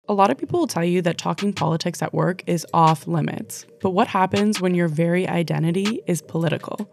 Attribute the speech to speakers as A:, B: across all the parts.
A: A lot of people will tell you that talking politics at work is off limits. But what happens when your very identity is political?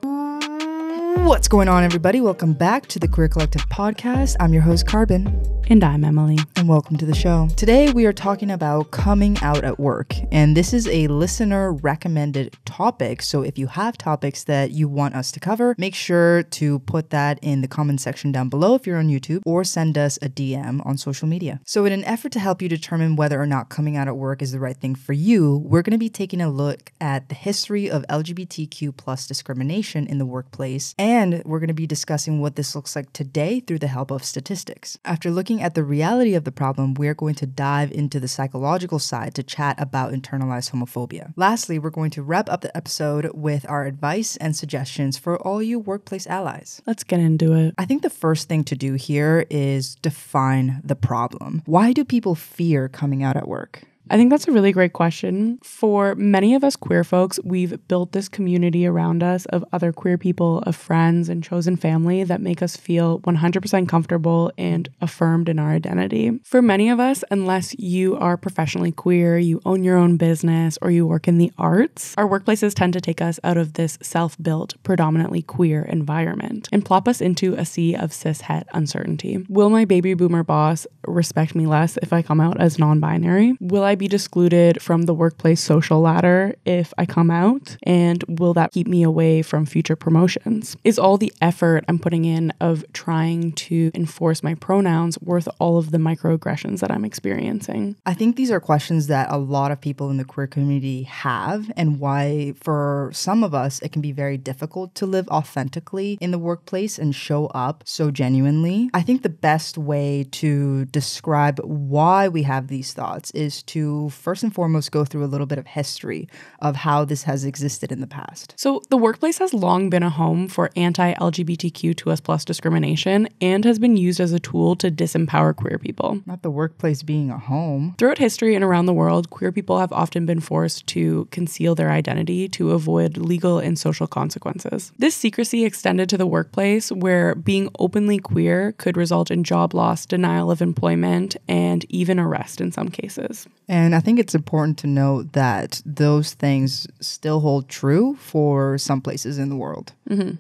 B: What's going on, everybody? Welcome back to the Queer Collective podcast. I'm your host, Carbon.
A: And I'm Emily.
B: And welcome to the show. Today, we are talking about coming out at work. And this is a listener-recommended topic. So if you have topics that you want us to cover, make sure to put that in the comment section down below if you're on YouTube, or send us a DM on social media. So in an effort to help you determine whether or not coming out at work is the right thing for you, we're going to be taking a look at the history of LGBTQ plus discrimination in the workplace. And we're going to be discussing what this looks like today through the help of statistics. After looking at the reality of the problem, we're going to dive into the psychological side to chat about internalized homophobia. Lastly, we're going to wrap up the episode with our advice and suggestions for all you workplace allies.
A: Let's get into it.
B: I think the first thing to do here is define the problem. Why do people fear coming out at work?
A: I think that's a really great question. For many of us queer folks, we've built this community around us of other queer people, of friends and chosen family that make us feel 100% comfortable and affirmed in our identity. For many of us, unless you are professionally queer, you own your own business, or you work in the arts, our workplaces tend to take us out of this self-built, predominantly queer environment and plop us into a sea of cis-het uncertainty. Will my baby boomer boss respect me less if I come out as non-binary? Will I be excluded from the workplace social ladder if I come out? And will that keep me away from future promotions? Is all the effort I'm putting in of trying to enforce my pronouns worth all of the microaggressions that I'm experiencing?
B: I think these are questions that a lot of people in the queer community have, and why for some of us it can be very difficult to live authentically in the workplace and show up so genuinely. I think the best way to describe why we have these thoughts is to first and foremost go through a little bit of history of how this has existed in the past.
A: So the workplace has long been a home for anti-LGBTQ2S+ discrimination and has been used as a tool to disempower queer people.
B: Not the workplace being a home.
A: Throughout history and around the world, queer people have often been forced to conceal their identity to avoid legal and social consequences. This secrecy extended to the workplace, where being openly queer could result in job loss, denial of employment, and even arrest in some cases.
B: And I think it's important to note that those things still hold true for some places in the world.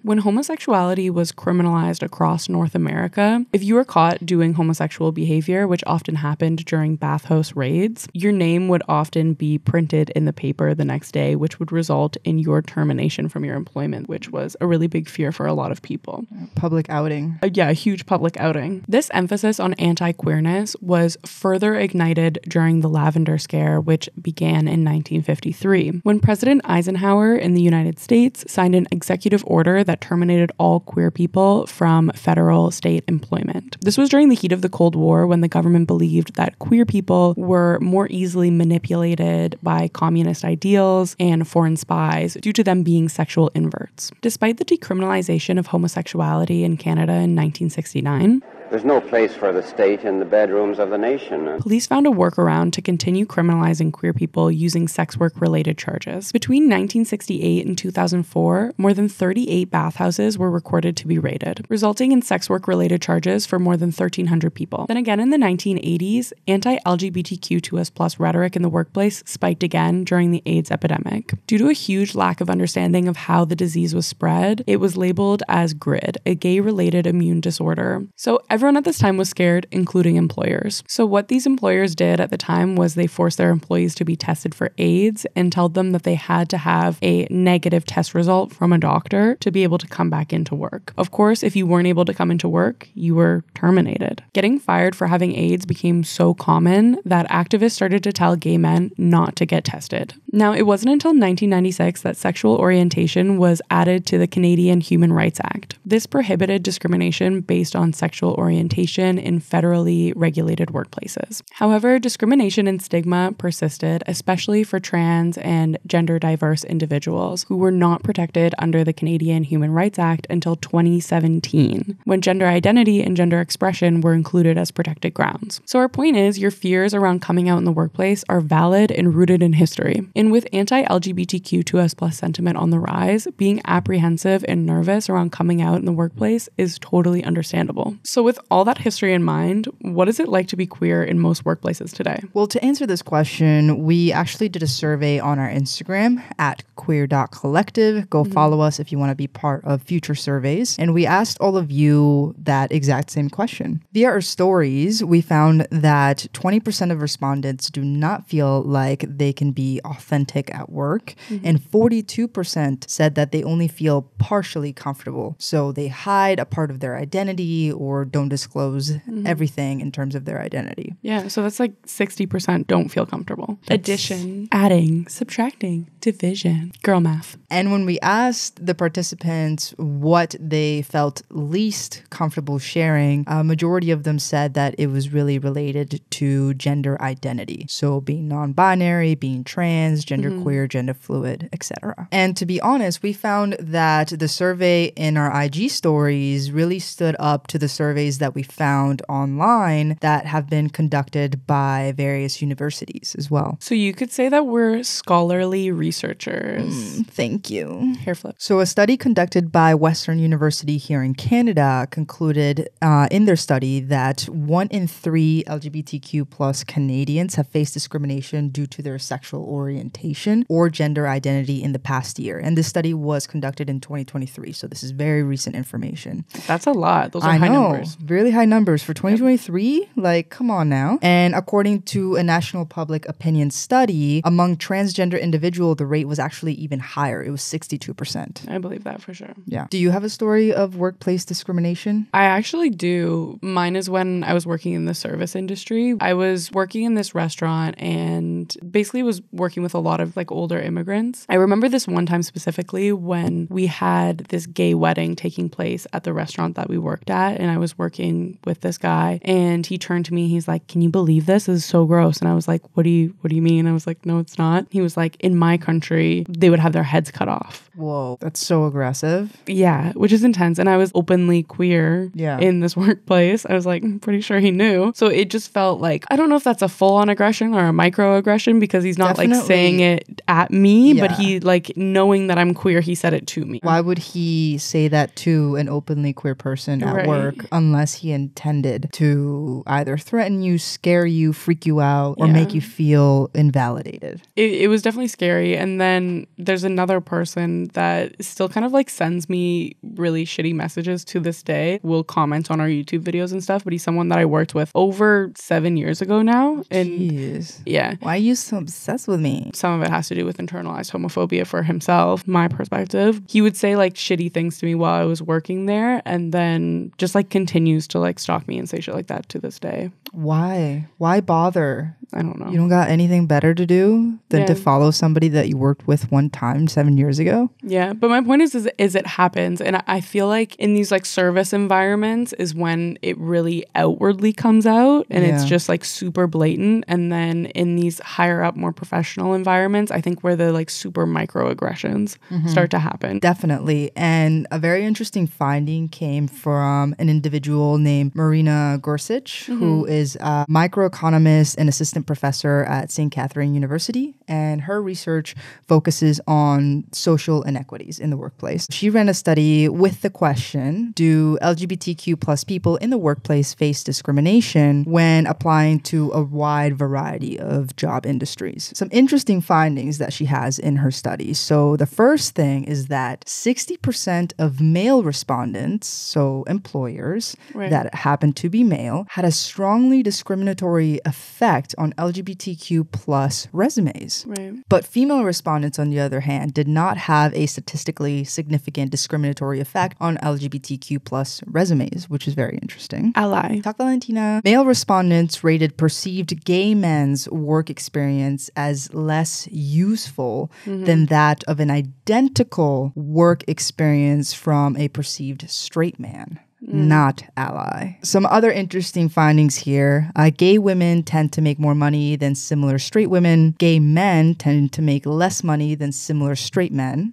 A: When homosexuality was criminalized across North America, if you were caught doing homosexual behavior, which often happened during bathhouse raids, your name would often be printed in the paper the next day, which would result in your termination from your employment, which was a really big fear for a lot of people.
B: Public outing.
A: A huge public outing. This emphasis on anti-queerness was further ignited during the Lavender Scare, which began in 1953, when President Eisenhower in the United States signed an executive order that terminated all queer people from federal state employment. This was during the heat of the Cold War, when the government believed that queer people were more easily manipulated by communist ideals and foreign spies due to them being sexual inverts. Despite the decriminalization of homosexuality in Canada in 1969,
C: there's no place for the state in the bedrooms of the nation.
A: Police found a workaround to continue criminalizing queer people using sex work-related charges. Between 1968 and 2004, more than 38 bathhouses were recorded to be raided, resulting in sex work-related charges for more than 1,300 people. Then again in the 1980s, anti-LGBTQ2S+ rhetoric in the workplace spiked again during the AIDS epidemic. Due to a huge lack of understanding of how the disease was spread, it was labeled as GRID, a gay-related immune disorder. So everyone at this time was scared, including employers. So what these employers did at the time was they forced their employees to be tested for AIDS and told them that they had to have a negative test result from a doctor to be able to come back into work. Of course, if you weren't able to come into work, you were terminated. Getting fired for having AIDS became so common that activists started to tell gay men not to get tested. Now, it wasn't until 1996 that sexual orientation was added to the Canadian Human Rights Act. This prohibited discrimination based on sexual orientation in federally regulated workplaces. However, discrimination and stigma persisted, especially for trans and gender diverse individuals who were not protected under the Canadian Human Rights Act until 2017, when gender identity and gender expression were included as protected grounds. So our point is, your fears around coming out in the workplace are valid and rooted in history. And with anti-LGBTQ2S+ sentiment on the rise, being apprehensive and nervous around coming out in the workplace is totally understandable. So with with all that history in mind, what is it like to be queer in most workplaces today?
B: Well, to answer this question, we actually did a survey on our Instagram at queer.collective. Go follow us if you want to be part of future surveys. And we asked all of you that exact same question. Via our stories, we found that 20% of respondents do not feel like they can be authentic at work, and 42% said that they only feel partially comfortable. So they hide a part of their identity or don't disclose everything in terms of their identity.
A: Yeah, so that's like 60% don't feel comfortable. Addition, adding, subtracting, division, girl math.
B: And when we asked the participants what they felt least comfortable sharing, a majority of them said that it was really related to gender identity. So being non-binary, being trans, genderqueer, gender fluid, etc. And to be honest, we found that the survey in our IG stories really stood up to the surveys that we found online that have been conducted by various universities as well.
A: So you could say that we're scholarly researchers.
B: Thank you.
A: Hair flip.
B: So a study conducted by Western University here in Canada concluded in their study that 1 in 3 LGBTQ plus Canadians have faced discrimination due to their sexual orientation or gender identity in the past year. And this study was conducted in 2023. So this is very recent information.
A: That's a lot. Those are high numbers.
B: Really high numbers for 2023. Like, come on now. And according to a national public opinion study, among transgender individuals, the rate was actually even higher. It was 62%.
A: I believe that for sure.
B: Yeah. Do you have a story of workplace discrimination?
A: I actually do. Mine is when I was working in the service industry. I was working in this restaurant and basically was working with a lot of like older immigrants. I remember this one time specifically when we had this gay wedding taking place at the restaurant that we worked at, and I was working with this guy, and he turned to me, he's like, "Can you believe this? This is so gross." And I was like, what do you mean? I was like, "No, it's not." He was like, "In my country, they would have their heads cut off."
B: Whoa, that's so aggressive.
A: Yeah, which is intense. And I was openly queer in this workplace. I was like, I'm pretty sure he knew. So it just felt like, I don't know if that's a full-on aggression or a microaggression, because he's not like saying it at me, but he like knowing that I'm queer, he said it to me.
B: Why would he say that to an openly queer person at work unless he intended to either threaten you, scare you, freak you out, or make you feel invalidated?
A: It was definitely scary. And then there's another person that still kind of like sends me really shitty messages to this day, will comment on our YouTube videos and stuff, but he's someone that I worked with over 7 years ago now. And
B: jeez.
A: Yeah.
B: Why are you so obsessed with me?
A: Some of it has to do with internalized homophobia for himself, my perspective. He would say like shitty things to me while I was working there, and then just like continues to like stalk me and say shit like that to this day.
B: Why? Why bother?
A: I don't know.
B: You don't got anything better to do than to follow somebody that you worked with one time 7 years ago?
A: Yeah, but my point is it happens. And I feel like in these like service environments is when it really outwardly comes out, and it's just like super blatant. And then in these higher up, more professional environments, I think where the like super microaggressions start to happen.
B: Definitely. And a very interesting finding came from an individual named Marina Gorsuch, who is a microeconomist and assistant professor at St. Catherine University. And her research focuses on social inequities in the workplace. She ran a study with the question, do LGBTQ plus people in the workplace face discrimination when applying to a wide variety of job industries? Some interesting findings that she has in her study. So the first thing is that 60% of male respondents, so employers that happen to be male, had a strongly discriminatory effect on LGBTQ plus resumes.
A: Right.
B: But female respondents, on the other hand, did not have a statistically significant discriminatory effect on LGBTQ plus resumes, which is very interesting.
A: Ally.
B: Talk Valentina. Male respondents rated perceived gay men's work experience as less useful than that of an identical work experience from a perceived straight man. Not ally. Some other interesting findings here. Gay women tend to make more money than similar straight women. Gay men tend to make less money than similar straight men.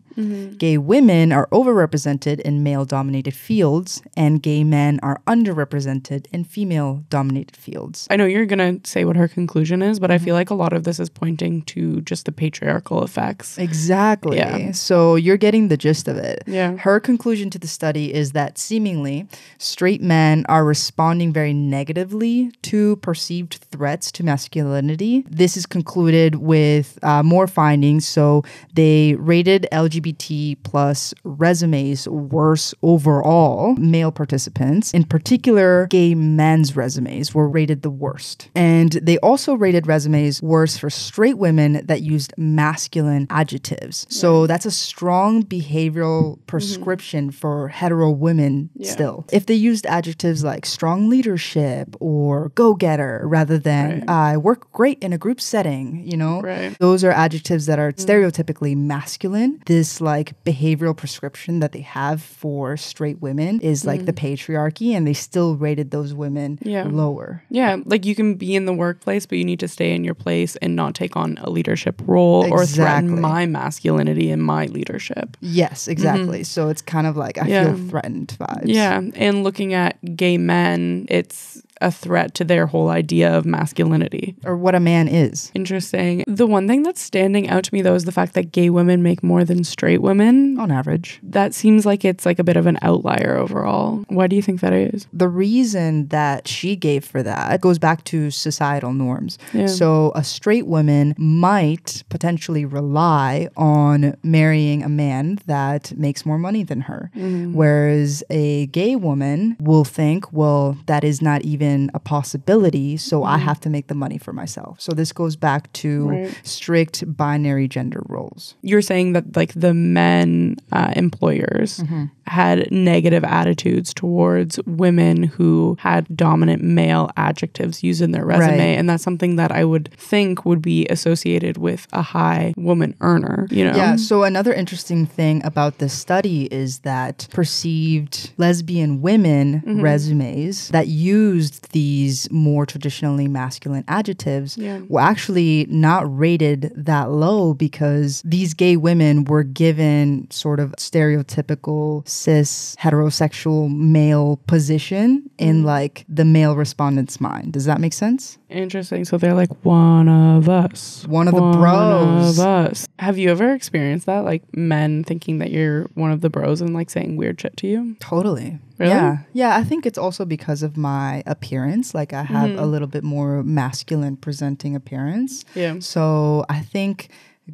B: Gay women are overrepresented in male-dominated fields, and gay men are underrepresented in female-dominated fields.
A: I know you're going to say what her conclusion is, but I feel like a lot of this is pointing to just the patriarchal effects.
B: Exactly.
A: Yeah.
B: So you're getting the gist of it.
A: Yeah.
B: Her conclusion to the study is that seemingly straight men are responding very negatively to perceived threats to masculinity. This is concluded with more findings. So they rated LGBT plus resumes worse overall, male participants. In particular, gay men's resumes were rated the worst. And they also rated resumes worse for straight women that used masculine adjectives. So that's a strong behavioral prescription for hetero women still. If they used adjectives like strong leadership or go-getter rather than I work great in a group setting, you know, those are adjectives that are stereotypically masculine. This like behavioral prescription that they have for straight women is like the patriarchy, and they still rated those women lower.
A: Yeah, like you can be in the workplace, but you need to stay in your place and not take on a leadership role or threaten my masculinity and my leadership.
B: Yes, exactly. So it's kind of like I feel threatened vibes.
A: Yeah, and looking at gay men, it's a threat to their whole idea of masculinity.
B: Or what a man is.
A: Interesting. The one thing that's standing out to me, though, is the fact that gay women make more than straight women.
B: On average.
A: That seems like it's like a bit of an outlier overall. Why do you think that is?
B: The reason that she gave for that goes back to societal norms.
A: Yeah.
B: So a straight woman might potentially rely on marrying a man that makes more money than her. Whereas a gay woman will think, well, that is not even a possibility, so I have to make the money for myself. So this goes back to strict binary gender roles.
A: You're saying that like the men employers had negative attitudes towards women who had dominant male adjectives used in their resume, and that's something that I would think would be associated with a high woman earner, you know?
B: Yeah, so another interesting thing about this study is that perceived lesbian women resumes that used these more traditionally masculine adjectives were actually not rated that low because these gay women were given sort of stereotypical cis heterosexual male position in like the male respondent's mind. Does that make sense?
A: Interesting. So they're like one of us.
B: One of the bros.
A: One of us. Have you ever experienced that? Like men thinking that you're one of the bros and like saying weird shit to you?
B: Totally.
A: Really?
B: Yeah, I think it's also because of my appearance. Like I have a little bit more masculine presenting appearance.
A: Yeah.
B: So I think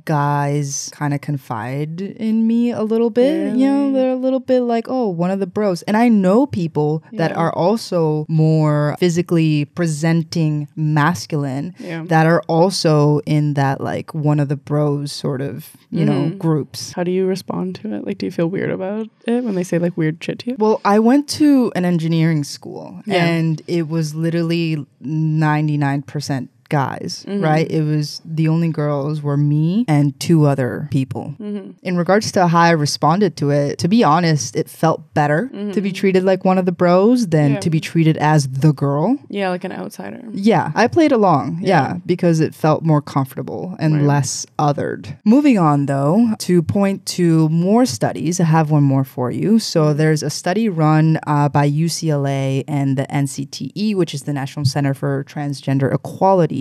B: guys kind of confide in me a little bit. Really? You know, they're a little bit like, oh, one of the bros. And I know people that are also more physically presenting masculine that are also in that like one of the bros sort of, you know, groups.
A: How do you respond to it? Like, do you feel weird about it when they say like weird shit to you?
B: Well, I went to an engineering school and it was literally 99% guys, right? It was the only girls were me and two other people. In regards to how I responded to it, to be honest, it felt better to be treated like one of the bros than to be treated as the girl.
A: Yeah, like an outsider.
B: Yeah, I played along, because it felt more comfortable and less othered. Moving on though, to point to more studies, I have one more for you. So there's a study run by UCLA and the NCTE, which is the National Center for Transgender Equality.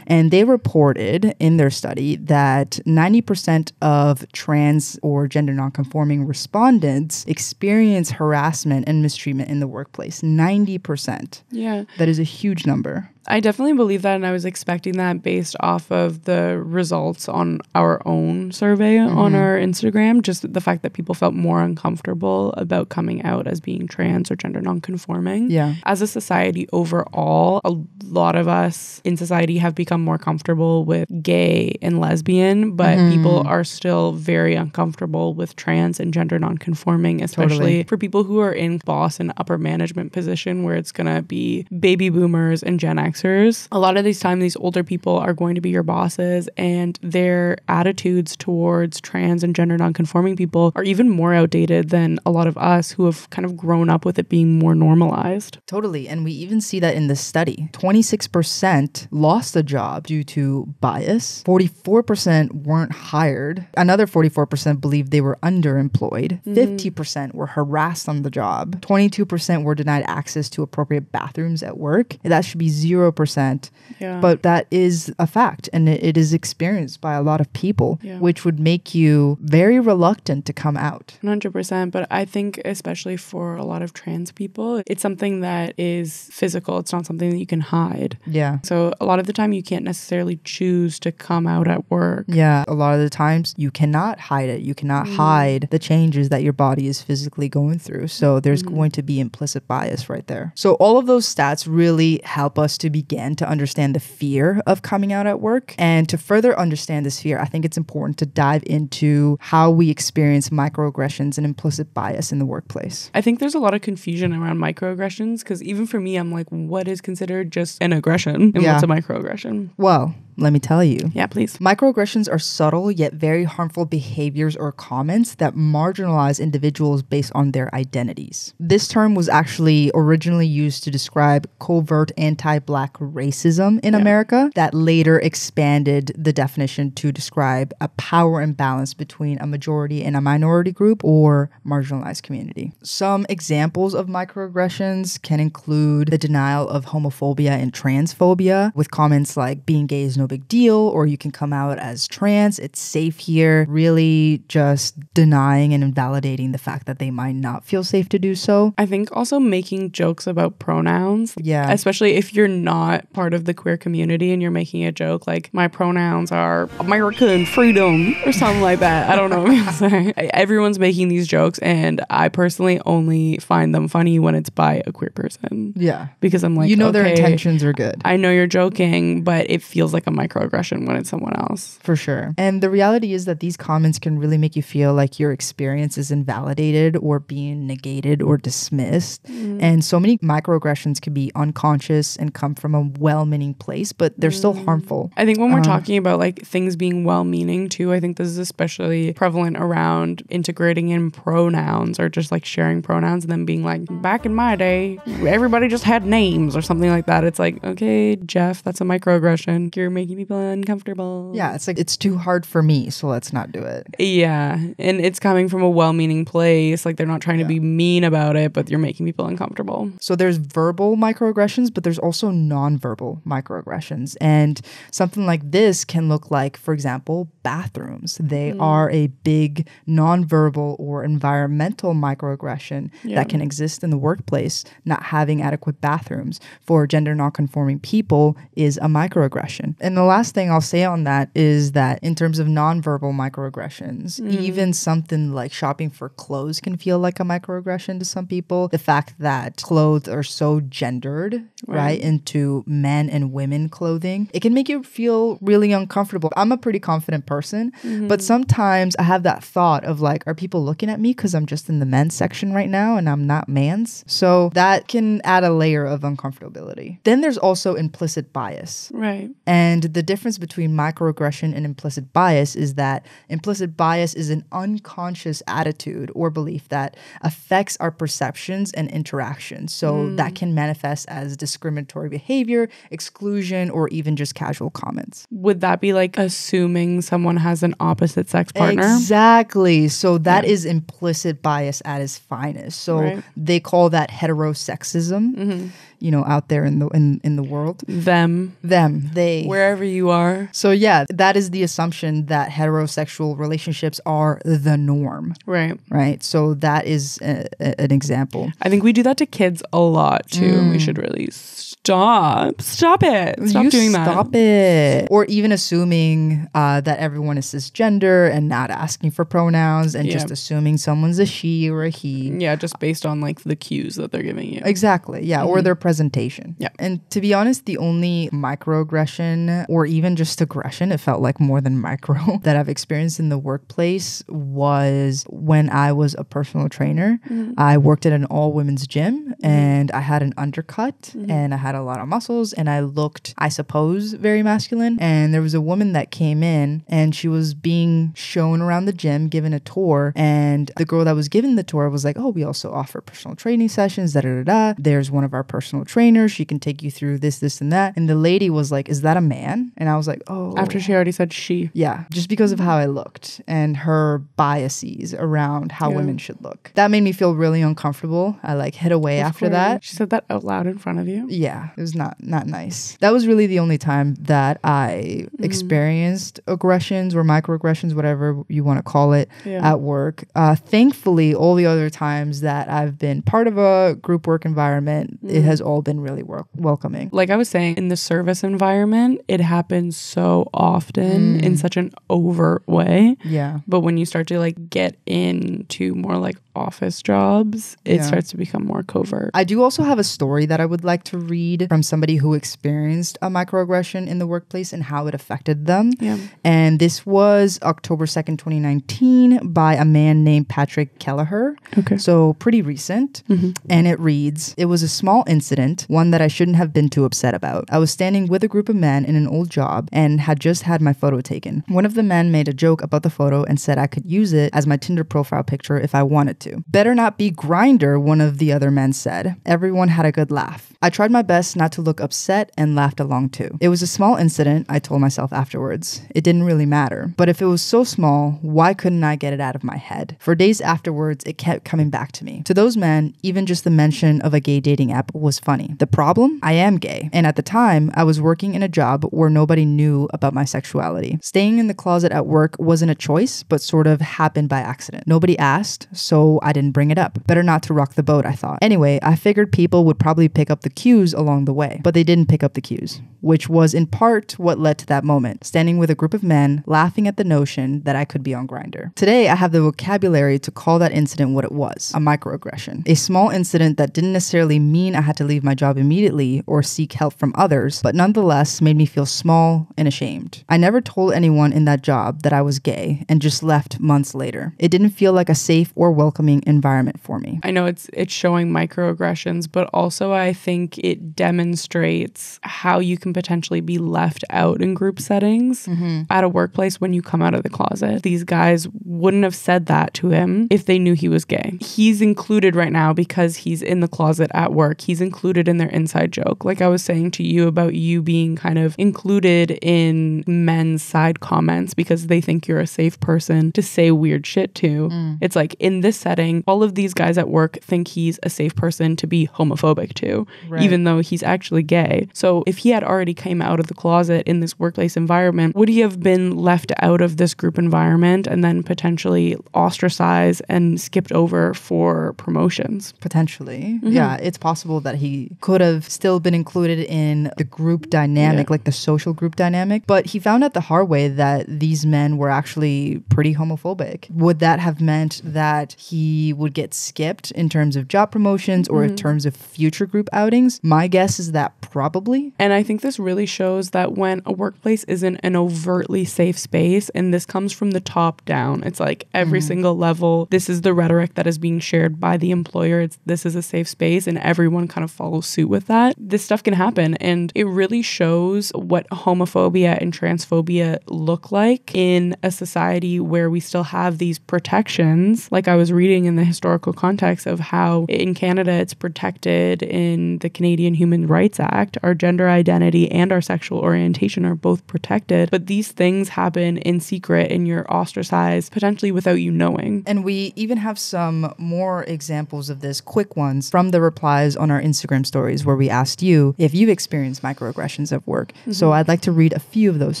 B: And they reported in their study that 90% of trans or gender nonconforming respondents experience harassment and mistreatment in the workplace. 90%. Yeah. That is a huge number.
A: I definitely believe that, and I was expecting that based off of the results on our own survey on our Instagram, just the fact that people felt more uncomfortable about coming out as being trans or gender nonconforming. Yeah. As a society overall, a lot of us in society have become more comfortable with gay and lesbian, but people are still very uncomfortable with trans and gender nonconforming, especially for people who are in boss and upper management position where it's going to be baby boomers and Gen X Xers, a lot of these time, these older people are going to be your bosses, and their attitudes towards trans and gender nonconforming people are even more outdated than a lot of us who have kind of grown up with it being more normalized.
B: Totally. And we even see that in this study. 26% lost a job due to bias. 44% weren't hired. Another 44% believed they were underemployed. 50% were harassed on the job. 22% were denied access to appropriate bathrooms at work. That should be 0%.
A: Yeah.
B: But that is a fact, and it is experienced by a lot of people, which would make you very reluctant to come out.
A: 100%. But I think especially for a lot of trans people, it's something that is physical. It's not something that you can hide.
B: Yeah.
A: So a lot of the time you can't necessarily choose to come out at work.
B: Yeah. A lot of the times you cannot hide it. You cannot hide the changes that your body is physically going through. So there's going to be implicit bias right there. So all of those stats really help us to begin to understand the fear of coming out at work. And to further understand this fear, I think it's important to dive into how we experience microaggressions and implicit bias in the workplace.
A: I think there's a lot of confusion around microaggressions because even for me, I'm like, what is considered just an aggression and what's a microaggression?
B: Well, let me tell you.
A: Yeah, please.
B: Microaggressions are subtle yet very harmful behaviors or comments that marginalize individuals based on their identities. This term was actually originally used to describe covert anti-Black racism in America that later expanded the definition to describe a power imbalance between a majority and a minority group or marginalized community. Some examples of microaggressions can include the denial of homophobia and transphobia with comments like being gay is no big deal, or you can come out as trans, it's safe here, really just denying and invalidating the fact that they might not feel safe to do so.
A: I think also making jokes about pronouns, especially if you're not part of the queer community and you're making a joke like my pronouns are American freedom or something like that. I don't know what I'm saying. Everyone's making these jokes, and I personally only find them funny when it's by a queer person.
B: Yeah.
A: Because I'm like,
B: you know,
A: okay,
B: their intentions are good.
A: I know you're joking, but it feels like a microaggression when it's someone else.
B: For sure. And the reality is that these comments can really make you feel like your experience is invalidated or being negated or dismissed. And so many microaggressions can be unconscious and come from a well-meaning place, but they're still harmful.
A: I think when we're talking about like things being well-meaning too, I think this is especially prevalent around integrating in pronouns or just like sharing pronouns and then being like, back in my day, everybody just had names or something like that. It's like, okay, Jeff, that's a microaggression. You're making people uncomfortable.
B: Yeah, it's like, it's too hard for me, so let's not do it.
A: Yeah, and it's coming from a well-meaning place. Like they're not trying to be mean about it, but you're making people uncomfortable.
B: So there's verbal microaggressions, but there's also non-verbal microaggressions. And something like this can look like, for example, bathrooms. They are a big non-verbal or environmental microaggression that can exist in the workplace. Not having adequate bathrooms for gender non-conforming people is a microaggression. And the last thing I'll say on that is that in terms of non-verbal microaggressions, even something like shopping for clothes can feel like a microaggression to some people. The fact that clothes are so gendered, right, into men and women clothing, it can make you feel really uncomfortable. I'm a pretty confident person, but sometimes I have that thought of like, are people looking at me because I'm just in the men's section right now and I'm not man's? So that can add a layer of uncomfortability. Then there's also implicit bias.
A: Right.
B: And the difference between microaggression and implicit bias is that implicit bias is an unconscious attitude or belief that affects our perceptions and interactions. So that can manifest as discriminatory behavior, exclusion, or even just casual comments.
A: Would that be like assuming someone has an opposite sex partner?
B: Exactly. So that is implicit bias at its finest. So they call that heterosexism. You know, out there in the world.
A: Them,
B: they.
A: Wherever you are.
B: So yeah, that is the assumption that heterosexual relationships are the norm. Right. So that is an example.
A: I think we do that to kids a lot too. And we should really stop it. Stop doing that.
B: Stop it. Or even assuming that everyone is cisgender and not asking for pronouns and just assuming someone's a she or a he.
A: Yeah, just based on like the cues that they're giving you.
B: Exactly. Yeah. Or their presentation.
A: Yeah.
B: And to be honest, the only microaggression or even just aggression, it felt like more than micro, that I've experienced in the workplace was when I was a personal trainer. I worked at an all-women's gym and I had an undercut and I had a lot of muscles and I looked, I suppose, very masculine. And there was a woman that came in and she was being shown around the gym, given a tour. And the girl that was given the tour was like, oh, we also offer personal training sessions, da-da-da-da. There's one of our personal trainers. She can take you through this, this, and that. And the lady was like, is that a man? And I was like, oh.
A: After she already said she.
B: Yeah, just because of how I looked and her biases around how women should look. That made me feel really uncomfortable. I like hid away after that.
A: She said that out loud in front of you?
B: Yeah, it was not nice. That was really the only time that I experienced aggressions or microaggressions, whatever you want to call it, at work. Thankfully, all the other times that I've been part of a group work environment, it has all been really welcoming.
A: Like I was saying, in the service environment, it happens so often in such an overt way.
B: Yeah.
A: But when you start to like get into more like office jobs, it starts to become more covert.
B: I do also have a story that I would like to read from somebody who experienced a microaggression in the workplace and how it affected them.
A: Yeah.
B: And this was October 2nd, 2019 by a man named Patrick Kelleher.
A: Okay.
B: So pretty recent. And it reads, it was a small incident, one that I shouldn't have been too upset about. I was standing with a group of men in an old job and had just had my photo taken. One of the men made a joke about the photo and said I could use it as my Tinder profile picture if I wanted to. Better not be Grindr, one of the other men said. Everyone had a good laugh. I tried my best not to look upset and laughed along too. It was a small incident, I told myself afterwards. It didn't really matter. But if it was so small, why couldn't I get it out of my head? For days afterwards, it kept coming back to me. To those men, even just the mention of a gay dating app was funny. The problem? I am gay. And at the time, I was working in a job where nobody knew about my sexuality. Staying in the closet at work wasn't a choice, but sort of happened by accident. Nobody asked, so I didn't bring it up. Better not to rock the boat, I thought. Anyway, I figured people would probably pick up the cues along the way, but they didn't pick up the cues, which was in part what led to that moment, standing with a group of men, laughing at the notion that I could be on Grindr. Today, I have the vocabulary to call that incident what it was, a microaggression. A small incident that didn't necessarily mean I had to leave my job immediately or seek help from others, but nonetheless made me feel small and ashamed. I never told anyone in that job that I was gay and just left months later. It didn't feel like a safe or welcoming environment for me.
A: I know it's showing microaggressions, but also I think it demonstrates how you can potentially be left out in group settings at a workplace when you come out of the closet. These guys wouldn't have said that to him if they knew he was gay. He's included right now because he's in the closet at work. He's included in their inside joke. Like I was saying to you about you being kind of included in men's side comments because they think you're a safe person to say weird shit to. It's like in this setting, all of these guys at work think he's a safe person to be homophobic to, even though he's actually gay. So if he had already came out of the closet in this workplace environment, would he have been left out of this group environment and then potentially ostracized and skipped over for promotions?
B: Potentially. Yeah, it's possible that he could have still been included in the group dynamic, like the social group dynamic, but he found out the hard way that these men were actually pretty homophobic. Would that have meant that he would get skipped in terms of job promotions or in terms of future group outings? My guess is that probably.
A: And I think this really shows that when a workplace isn't an overtly safe space, and this comes from the top down, it's like every single level, this is the rhetoric that is being shared by the employer. This is a safe space, and everyone kind of follows suit with that. This stuff can happen, and it really shows what homophobia and transphobia look like in a society where we still have these protections. Like I was reading in the historical context of how in Canada it's protected in the Canadian Human Rights Act. Our gender identity and our sexual orientation are both protected, but these things happen in secret and you're ostracized potentially without you knowing.
B: And we even have some more examples of this, quick ones, from the replies on our Instagram stories where we asked you if you've experienced microaggressions at work. So I'd like to read a few of those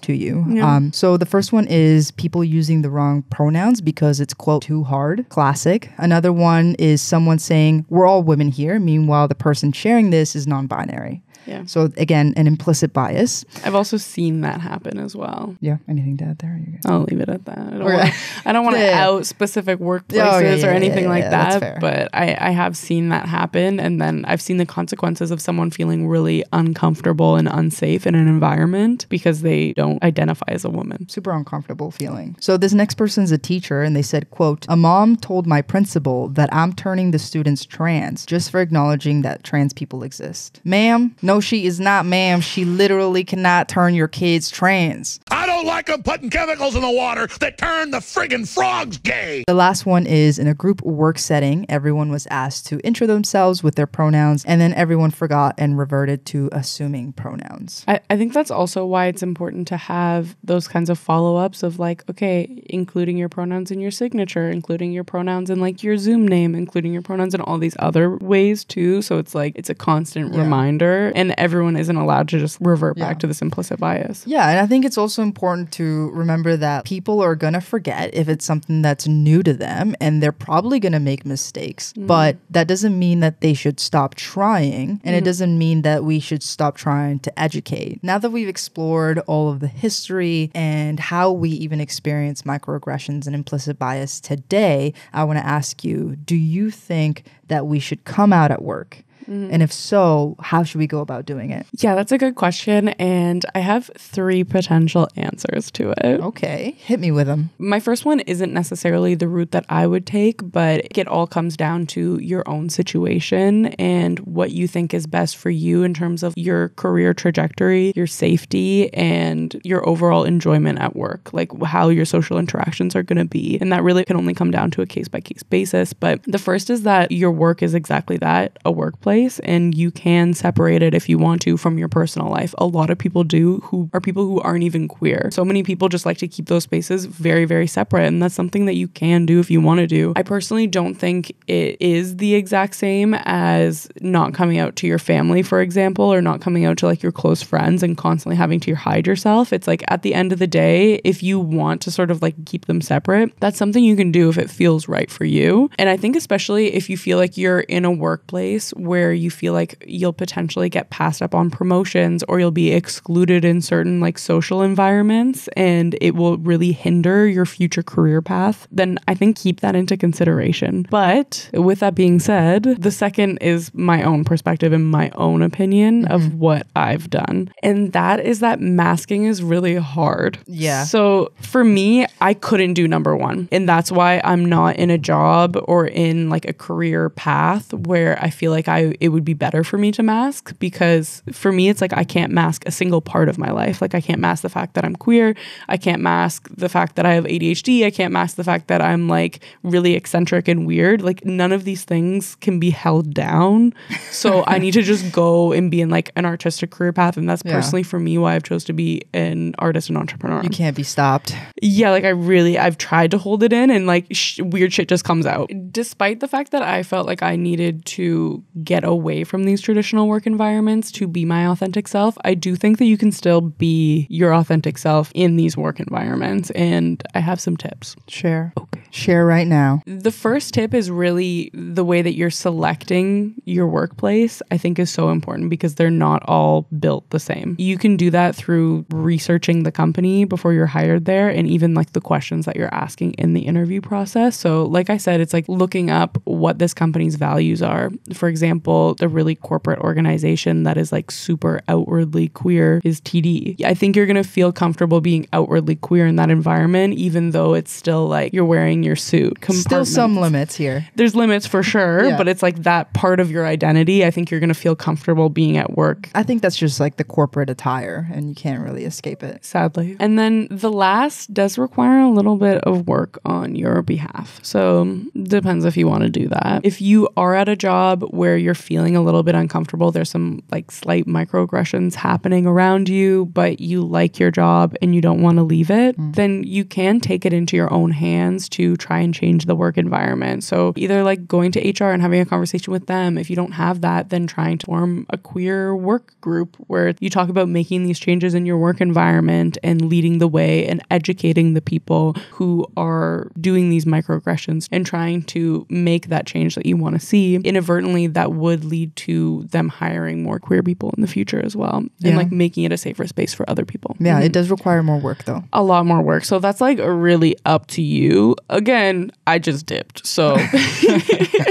B: to you. So the first one is people using the wrong pronouns because it's, quote, too hard. Classic. Another one is someone saying, we're all women here. Meanwhile, the person sharing this is non-binary.
A: Yeah.
B: So again, an implicit bias.
A: I've also seen that happen as well.
B: Yeah. Anything to add there?
A: I'll leave it at that.
B: Okay.
A: I don't want to
B: Yeah.
A: out specific workplaces or anything like
B: that's
A: that,
B: fair.
A: but I have seen that happen, and then I've seen the consequences of someone feeling really uncomfortable and unsafe in an environment because they don't identify as a woman.
B: Super uncomfortable feeling. So this next person's a teacher, and they said, quote, "A mom told my principal that I'm turning the students trans just for acknowledging that trans people exist." Ma'am, no, she is not, ma'am. She literally cannot turn your kids trans.
D: I don't like them putting chemicals in the water that turn the friggin' frogs gay.
B: The last one is in a group work setting. Everyone was asked to intro themselves with their pronouns, and then everyone forgot and reverted to assuming pronouns.
A: I think that's also why it's important to have those kinds of follow-ups of like, okay, including your pronouns in your signature, including your pronouns in like your Zoom name, including your pronouns in all these other ways too. So it's like, it's a constant reminder, and everyone isn't allowed to just revert back to this implicit bias.
B: Yeah, and I think it's also important to remember that people are going to forget if it's something that's new to them, and they're probably going to make mistakes. But that doesn't mean that they should stop trying, and it doesn't mean that we should stop trying to educate. Now that we've explored all of the history and how we even experience microaggressions and implicit bias today, I want to ask you, do you think that we should come out at work? And if so, how should we go about doing it?
A: Yeah, that's a good question. And I have 3 potential answers to it.
B: Okay, hit me with them.
A: My first one isn't necessarily the route that I would take, but it all comes down to your own situation and what you think is best for you in terms of your career trajectory, your safety, and your overall enjoyment at work, like how your social interactions are going to be. And that really can only come down to a case-by-case basis. But the first is that your work is exactly that, a workplace. And you can separate it if you want to from your personal life. A lot of people do, who are people who aren't even queer. So many people just like to keep those spaces very, very separate. And that's something that you can do if you want to do. I personally don't think it is the exact same as not coming out to your family, for example, or not coming out to like your close friends and constantly having to hide yourself. It's like at the end of the day, if you want to sort of like keep them separate, that's something you can do if it feels right for you. And I think especially if you feel like you're in a workplace where you feel like you'll potentially get passed up on promotions or you'll be excluded in certain like social environments and it will really hinder your future career path, then I think keep that into consideration. But with that being said, the second is my own perspective and my own opinion of what I've done. And that is that masking is really hard.
B: Yeah.
A: So for me, I couldn't do number 1. And that's why I'm not in a job or in like a career path where I feel like it would be better for me to mask, because for me, it's like I can't mask a single part of my life. Like I can't mask the fact that I'm queer. I can't mask the fact that I have ADHD. I can't mask the fact that I'm like really eccentric and weird. Like none of these things can be held down. So I need to just go and be in like an artistic career path. And that's personally for me why I've chose to be an artist and entrepreneur.
B: You can't be stopped.
A: Yeah, like I've tried to hold it in and like weird shit just comes out. Despite the fact that I felt like I needed to get away from these traditional work environments to be my authentic self, I do think that you can still be your authentic self in these work environments. And I have some tips.
B: Share.
A: Okay.
B: Share right now.
A: The first tip is really the way that you're selecting your workplace, I think is so important because they're not all built the same. You can do that through researching the company before you're hired there and even like the questions that you're asking in the interview process. So like I said, it's like looking up what this company's values are. For example, the really corporate organization that is like super outwardly queer is TD. I think you're going to feel comfortable being outwardly queer in that environment, even though it's still like you're wearing your suit.
B: Still some limits here.
A: There's limits for sure, but it's like that part of your identity. I think you're going to feel comfortable being at work.
B: I think that's just like the corporate attire and you can't really escape it.
A: Sadly. And then the last does require a little bit of work on your behalf. So depends if you want to do that. If you are at a job where you're feeling a little bit uncomfortable, there's some like slight microaggressions happening around you, but you like your job and you don't want to leave it, then you can take it into your own hands to try and change the work environment. So either like going to HR and having a conversation with them. If you don't have that, then trying to form a queer work group where you talk about making these changes in your work environment and leading the way and educating the people who are doing these microaggressions and trying to make that change that you want to see. Inadvertently, that would would lead to them hiring more queer people in the future as well, and like making it a safer space for other people.
B: Yeah, it does require more work though.
A: A lot more work. So that's like really up to you. Again, I just dipped. So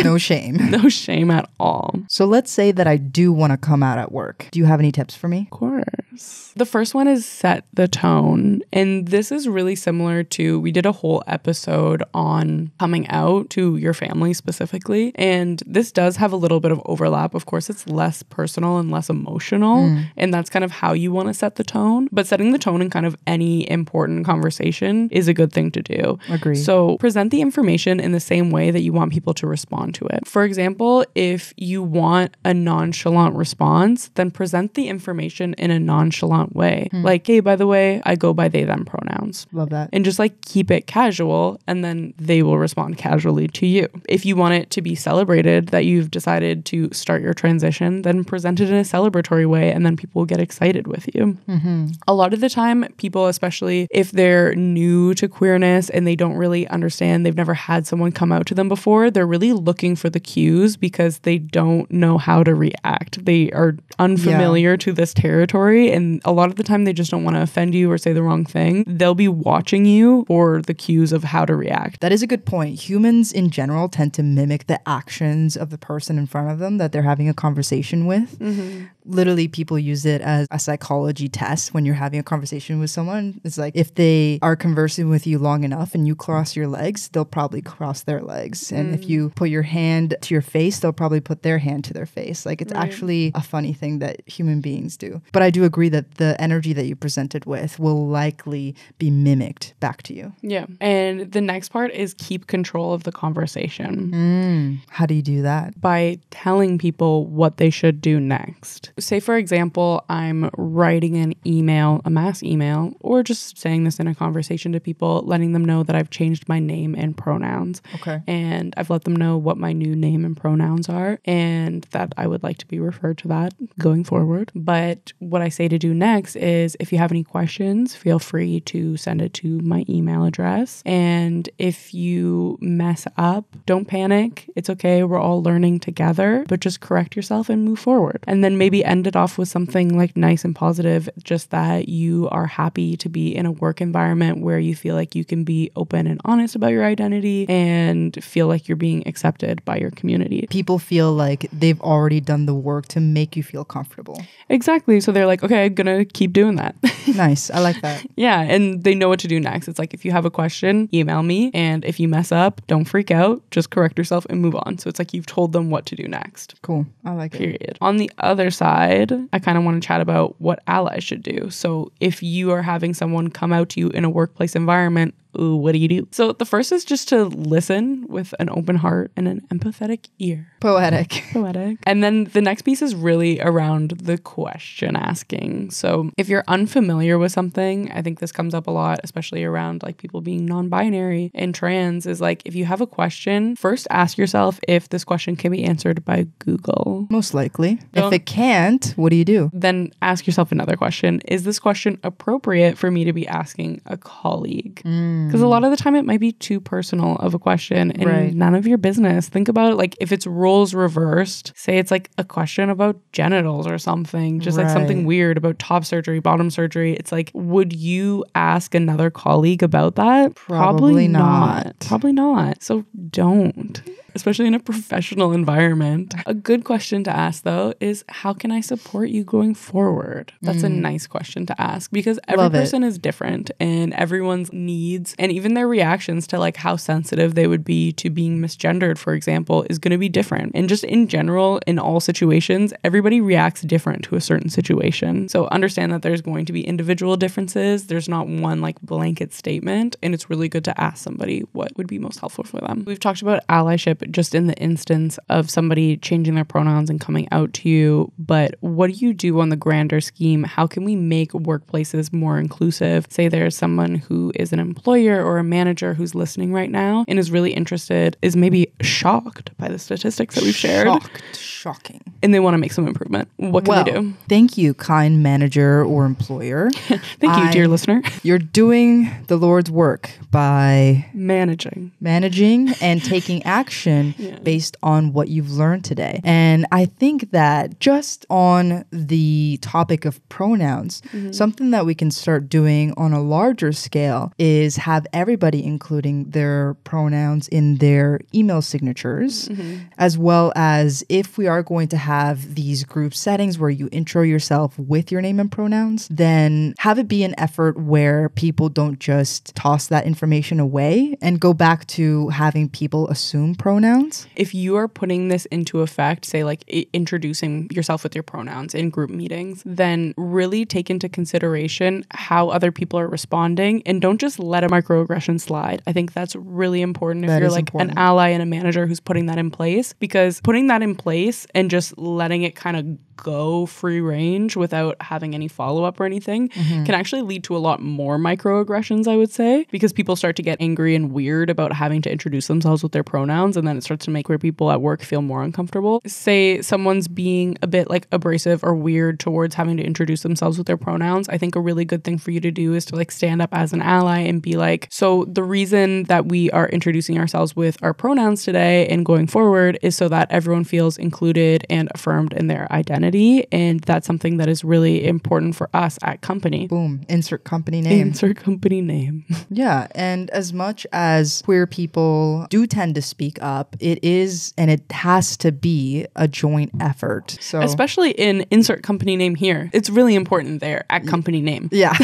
B: no shame.
A: No shame at all.
B: So let's say that I do want to come out at work. Do you have any tips for me?
A: Of course. The first one is set the tone. And this is really similar to, we did a whole episode on coming out to your family specifically. And this does have a little bit of overlap. Of course, it's less personal and less emotional. And that's kind of how you want to set the tone. But setting the tone in kind of any important conversation is a good thing to do.
B: Agree.
A: So present the information in the same way that you want people to respond to it. For example, if you want a nonchalant response, then present the information in a nonchalant way. Like, hey, by the way, I go by they, them pronouns.
B: Love that.
A: And just like keep it casual, and then they will respond casually to you. If you want it to be celebrated that you've decided to start your transition, then present it in a celebratory way, and then people will get excited with you. A lot of the time, people, especially if they're new to queerness and they don't really understand, they've never had someone come out to them before, they're really looking for the cues because they don't know how to react. They are unfamiliar to this territory, and a lot of the time they just don't want to offend you or say the wrong thing. They'll be watching you for the cues of how to react.
B: That is a good point. Humans in general tend to mimic the actions of the person in front of them that they're having a conversation with. Literally, people use it as a psychology test when you're having a conversation with someone. It's like if they are conversing with you long enough and you cross your legs, they'll probably cross their legs. And if you put your hand to your face, they'll probably put their hand to their face. Like it's actually a funny thing that human beings do. But I do agree that the energy that you presented with will likely be mimicked back to you.
A: Yeah. And the next part is keep control of the conversation.
B: How do you do that?
A: By telling people what they should do next. Say, for example, I'm writing an email, a mass email, or just saying this in a conversation to people, letting them know that I've changed my name and pronouns.
B: Okay.
A: And I've let them know what my new name and pronouns are and that I would like to be referred to that going forward. But what I say to do next is if you have any questions, feel free to send it to my email address. And if you mess up, don't panic. It's okay. We're all learning together, but just correct yourself and move forward. And then maybe end it off with something like nice and positive, just that you are happy to be in a work environment where you feel like you can be open and honest about your identity and feel like you're being accepted by your community.
B: People feel like they've already done the work to make you feel comfortable.
A: Exactly. So they're like, okay, I'm going to keep doing that.
B: Nice. I like that.
A: Yeah. And they know what to do next. It's like, if you have a question, email me. And if you mess up, don't freak out. Just correct yourself and move on. So it's like you've told them what to do next.
B: Cool. I like it.
A: Period. On the other side, I kind of want to chat about what allies should do. So if you are having someone come out to you in a workplace environment, ooh, what do you do? So the first is just to listen with an open heart and an empathetic ear.
B: Poetic.
A: And then the next piece is really around the question asking. So if you're unfamiliar with something, I think this comes up a lot, especially around like people being non-binary and trans, is like, if you have a question, first ask yourself if this question can be answered by Google.
B: Most likely. If it can't, what do you do?
A: Then ask yourself another question. Is this question appropriate for me to be asking a colleague? Because a lot of the time it might be too personal of a question and none of your business. Think about it, like if it's roles reversed, say it's like a question about genitals or something, just like something weird about top surgery, bottom surgery. It's like, would you ask another colleague about that?
B: Probably not.
A: Probably not. So don't. Especially in a professional environment. A good question to ask, though, is how can I support you going forward? That's a nice question to ask because every person is different and everyone's needs and even their reactions to like how sensitive they would be to being misgendered, for example, is going to be different. And just in general, in all situations, everybody reacts different to a certain situation. So understand that there's going to be individual differences. There's not one like blanket statement. And it's really good to ask somebody what would be most helpful for them. We've talked about allyship just in the instance of somebody changing their pronouns and coming out to you. But what do you do on the grander scheme? How can we make workplaces more inclusive? Say there's someone who is an employer or a manager who's listening right now and is really interested, is maybe shocked by the statistics that we've shared.
B: Shocking.
A: And they want to make some improvement. What can they do?
B: Thank you, kind manager or employer.
A: Thank you, dear listener.
B: You're doing the Lord's work by
A: managing
B: and taking action conclusion based on what you've learned today. And I think that just on the topic of pronouns, something that we can start doing on a larger scale is have everybody including their pronouns in their email signatures, as well as if we are going to have these group settings where you intro yourself with your name and pronouns, then have it be an effort where people don't just toss that information away and go back to having people assume pronouns.
A: If you are putting this into effect, say like introducing yourself with your pronouns in group meetings, then really take into consideration how other people are responding and don't just let a microaggression slide. I think that's really important if you're like an ally and a manager who's putting that in place, because putting that in place and just letting it kind of go free range without having any follow-up or anything can actually lead to a lot more microaggressions, I would say, because people start to get angry and weird about having to introduce themselves with their pronouns, and then it starts to make queer people at work feel more uncomfortable. Say someone's being a bit like abrasive or weird towards having to introduce themselves with their pronouns. I think a really good thing for you to do is to like stand up as an ally and be like, so the reason that we are introducing ourselves with our pronouns today and going forward is so that everyone feels included and affirmed in their identity. And that's something that is really important for us at company.
B: Boom. Insert company name.
A: Insert company name.
B: Yeah. And as much as queer people do tend to speak up, it is and it has to be a joint effort. So
A: especially in insert company name here. It's really important there at company name.
B: Yeah.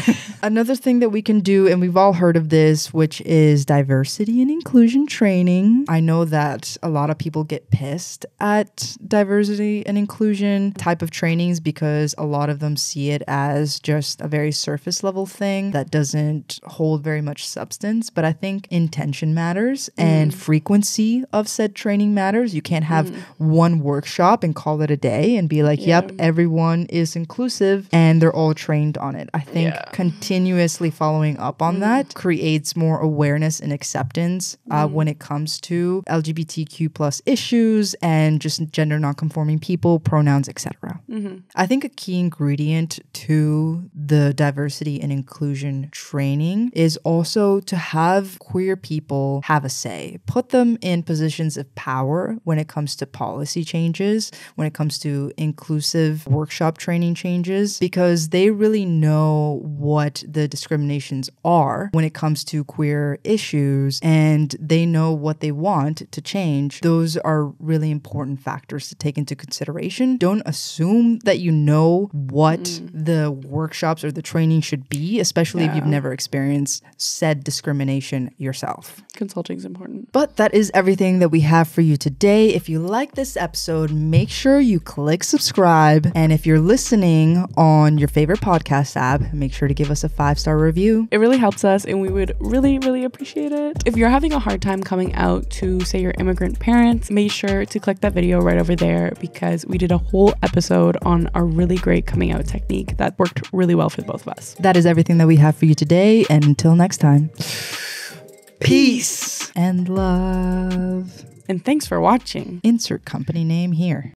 B: Another thing that we can do, and we've all heard of this, which is diversity and inclusion training. I know that a lot of people get pissed at diversity and inclusion type of trainings because a lot of them see it as just a very surface level thing that doesn't hold very much substance. But I think intention matters and frequency of said training matters. You can't have one workshop and call it a day and be like, yep, everyone is inclusive and they're all trained on it. I think continuously following up on that creates more awareness and acceptance when it comes to LGBTQ plus issues and just gender nonconforming people, pronouns, etc. I think a key ingredient to the diversity and inclusion training is also to have queer people have a say. Put them in positions of power when it comes to policy changes, when it comes to inclusive workshop training changes, because they really know what the discriminations are when it comes to queer issues and they know what they want to change. Those are really important factors to take into consideration. Don't assume that you know what the workshops or the training should be, especially if you've never experienced said discrimination yourself.
A: Consulting is important.
B: But that is everything that we have for you today. If you like this episode, make sure you click subscribe. And if you're listening on your favorite podcast app, make sure to give us a 5-star review.
A: It really helps us and we would really, really appreciate it. If you're having a hard time coming out to, say, your immigrant parents, make sure to click that video right over there because we did a whole episode on a really great coming out technique that worked really well for both of us.
B: That is everything that we have for you today. And until next time, peace and love.
A: And thanks for watching.
B: Insert company name here.